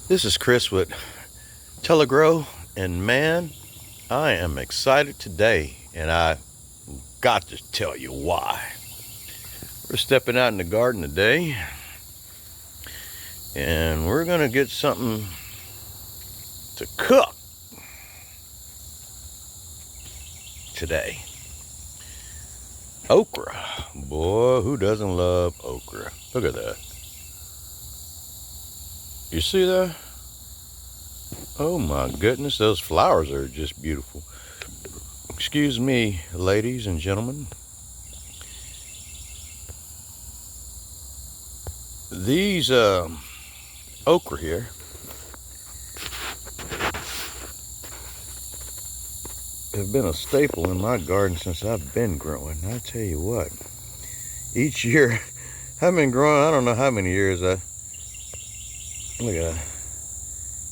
This is Chris with Tela-grow, and man, I am excited today, and I got to tell you why. We're stepping out in the garden today, and we're gonna get something to cook today. Okra. Boy, who doesn't love okra? Look at that. You see that? Oh my goodness, those flowers are just beautiful. Excuse me, ladies and gentlemen. These okra here have been a staple in my garden since I've been growing. I tell you what, each year I've been growing, I don't know how many years. Look at that.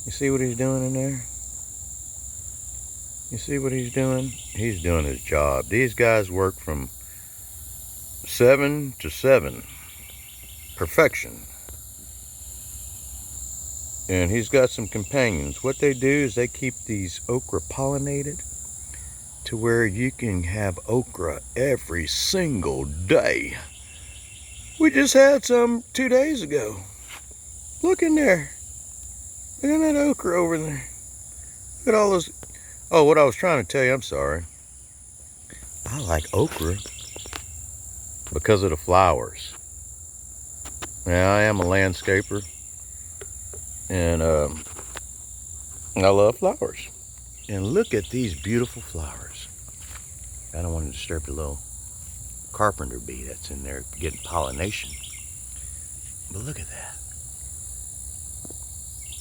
You see what he's doing in there? You see what he's doing? He's doing his job. These guys work from 7 to 7. Perfection. And he's got some companions. What they do is they keep these okra pollinated to where you can have okra every single day. We just had some 2 days ago. Look in there. Look at that okra over there. Look at all those. Oh, what I was trying to tell you, I'm sorry. I like okra because of the flowers. Now, I am a landscaper, and I love flowers. And look at these beautiful flowers. I don't want to disturb the little carpenter bee that's in there getting pollination. But look at that.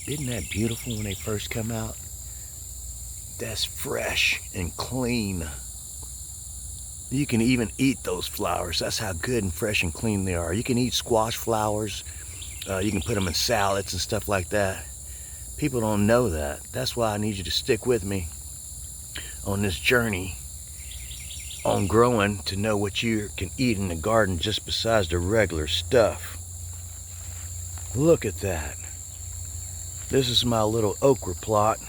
Isn't that beautiful when they first come out? That's fresh and clean. You can even eat those flowers. That's how good and fresh and clean they are. You can eat squash flowers. You can put them in salads and stuff like that. People don't know that. That's why I need you to stick with me on this journey on growing to know what you can eat in the garden just besides the regular stuff. Look at that. This is my little okra plot.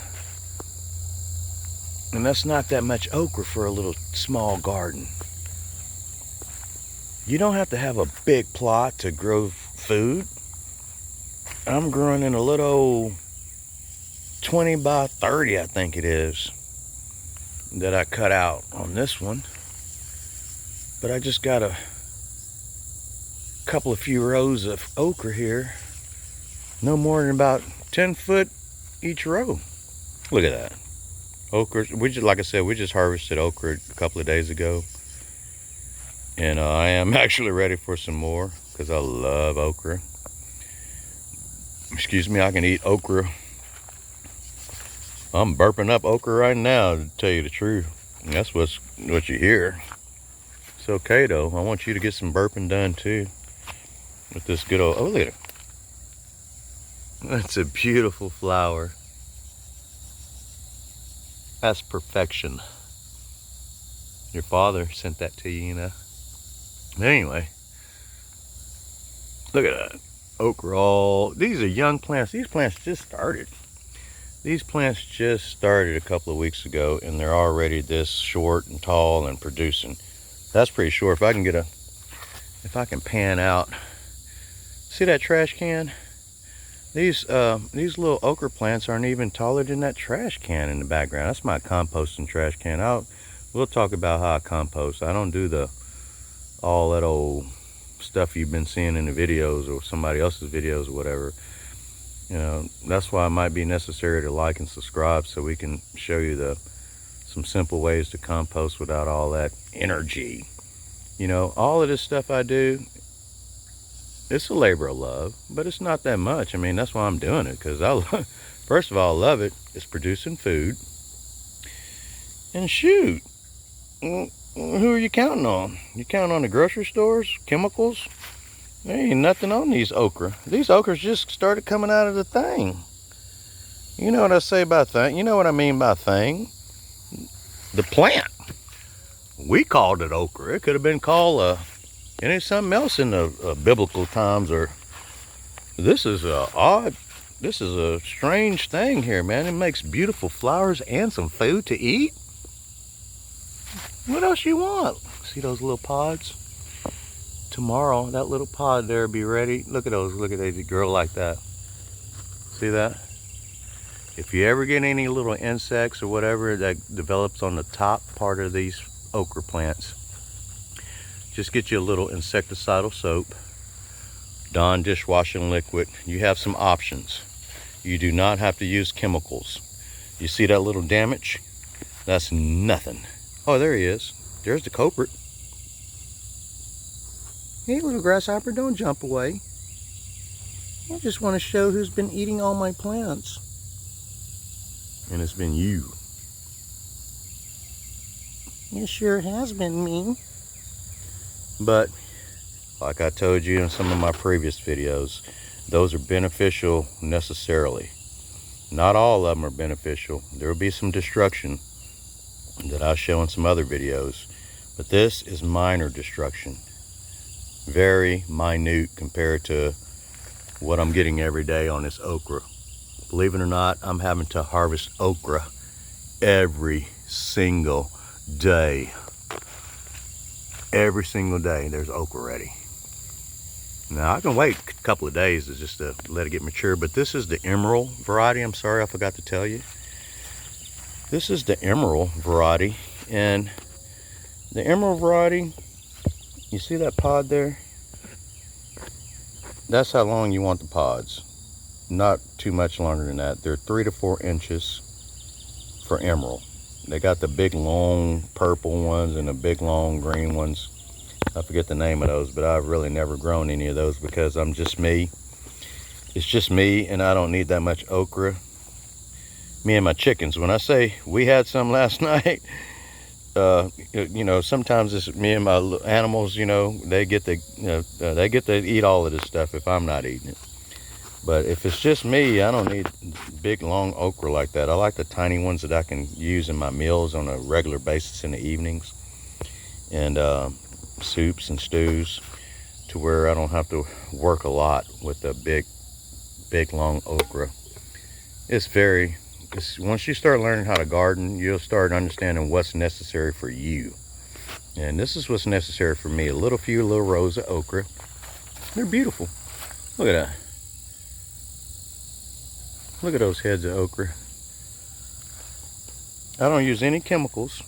And that's not that much okra for a little small garden. You don't have to have a big plot to grow food. I'm growing in a little 20 by 30, I think it is, that I cut out on this one. But I just got a couple of few rows of okra here. No more than about 10 foot each row. Look at that. Okra, like I said, we just harvested okra a couple of days ago. And I am actually ready for some more because I love okra. Excuse me, I can eat okra. I'm burping up okra right now, to tell you the truth. And that's what you hear. It's okay though. I want you to get some burping done too. With this good old, oh look at it. That's a beautiful flower. That's perfection. Your father sent that to you, you know. But anyway, look at that. Okra. These are young plants. These plants just started. These plants just started a couple of weeks ago, and they're already this short and tall and producing. That's pretty sure. If I can pan out. See that trash can? These little okra plants aren't even taller than that trash can in the background. That's my composting trash can. We'll talk about how I compost. I don't do all that old stuff you've been seeing in the videos or somebody else's videos or whatever. You know, that's why it might be necessary to like and subscribe so we can show you some simple ways to compost without all that energy. You know, all of this stuff I do, it's a labor of love, but it's not that much. I mean, that's why I'm doing it, because first of all, I love it. It's producing food. And shoot, who are you counting on? You counting on the grocery stores, chemicals? There ain't nothing on these okra. These okras just started coming out of the thing. You know what I say by thing? You know what I mean by thing? The plant. We called it okra. It could have been called something else in the biblical times. Or this is odd. This is a strange thing here, man. It makes beautiful flowers and some food to eat. What else you want? See those little pods? Tomorrow, that little pod there will be ready. Look at those. Look at they grow like that. See that? If you ever get any little insects or whatever that develops on the top part of these okra plants, just get you a little insecticidal soap, Dawn dishwashing liquid. You have some options. You do not have to use chemicals. You see that little damage? That's nothing. Oh, there he is. There's the culprit. Hey, little grasshopper, don't jump away. I just want to show who's been eating all my plants. And it's been you. It sure has been me. But, like I told you in some of my previous videos, those are beneficial necessarily. Not all of them are beneficial. There will be some destruction that I'll show in some other videos. But this is minor destruction. Very minute compared to what I'm getting every day on this okra. Believe it or not, I'm having to harvest okra every single day. Every single day there's okra ready. Now I can wait a couple of days just to let it get mature, but this is the emerald variety. I'm sorry I forgot to tell you. This is the emerald variety, and the emerald variety, you see that pod there? That's how long you want the pods. Not too much longer than that. They're 3 to 4 inches for emerald. They got the big long purple ones and the big long green ones. I forget the name of those, but I've really never grown any of those because I'm just me. It's just me, and I don't need that much okra. Me and my chickens. When I say we had some last night, you know, sometimes it's me and my animals. You know, they get to eat all of this stuff if I'm not eating it. But if it's just me, I don't need big long okra like that. I like the tiny ones that I can use in my meals on a regular basis in the evenings, and soups and stews, to where I don't have to work a lot with the big long okra. Once you start learning how to garden, you'll start understanding what's necessary for you. And this is what's necessary for me. A few little rows of okra. They're beautiful. Look at that. Look at those heads of okra. I don't use any chemicals.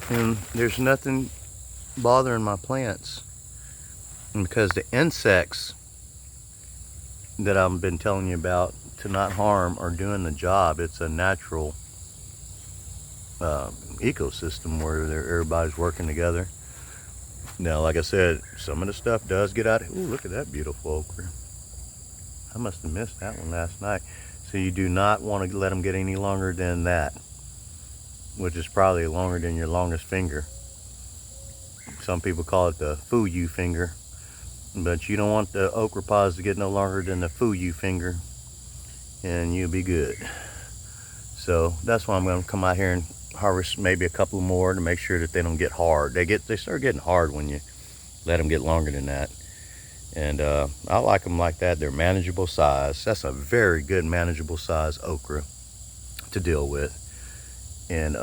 And there's nothing bothering my plants. And because the insects that I've been telling you about to not harm are doing the job. It's a natural ecosystem where everybody's working together. Now, like I said, some of the stuff does get out. Ooh, look at that beautiful okra. I must have missed that one last night. So you do not want to let them get any longer than that, which is probably longer than your longest finger. Some people call it the fuyu finger, but you don't want the okra pods to get no longer than the fuyu finger, and you'll be good. So that's why I'm going to come out here and harvest maybe a couple more to make sure that they don't get hard. They start getting hard when you let them get longer than that. And I like them like that. They're manageable size. That's a very good manageable size okra to deal with. And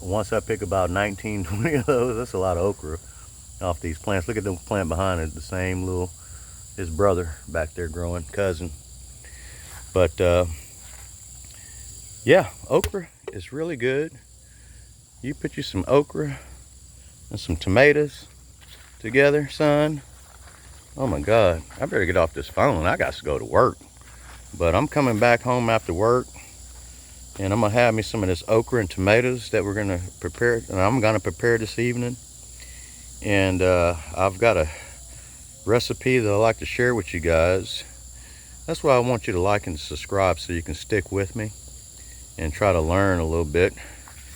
once I pick about 19, 20 of those, that's a lot of okra off these plants. Look at the plant behind it, the same little, his brother back there growing, cousin. But yeah, okra is really good. You put you some okra and some tomatoes together, son. Oh my God, I better get off this phone. I got to go to work. But I'm coming back home after work, and I'm gonna have me some of this okra and tomatoes that we're gonna prepare, and I'm gonna prepare this evening. And I've got a recipe that I like to share with you guys. That's why I want you to like and subscribe, so you can stick with me and try to learn a little bit.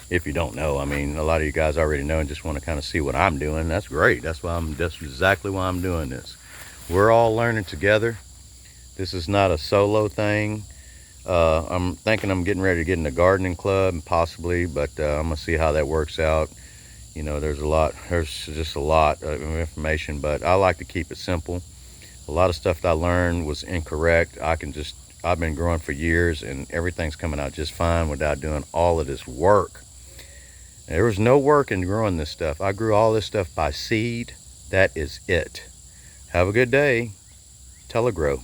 If you don't know, I mean, a lot of you guys already know and just want to kind of see what I'm doing. That's great. That's exactly why I'm doing this. We're all learning together. This is not a solo thing. I'm thinking I'm getting ready to get in the gardening club, possibly, but I'm gonna see how that works out. You know, there's just a lot of information, but I like to keep it simple. A lot of stuff that I learned was incorrect. I've been growing for years and everything's coming out just fine without doing all of this work. There was no work in growing this stuff. I grew all this stuff by seed. That is it. Have a good day. Tela-grow.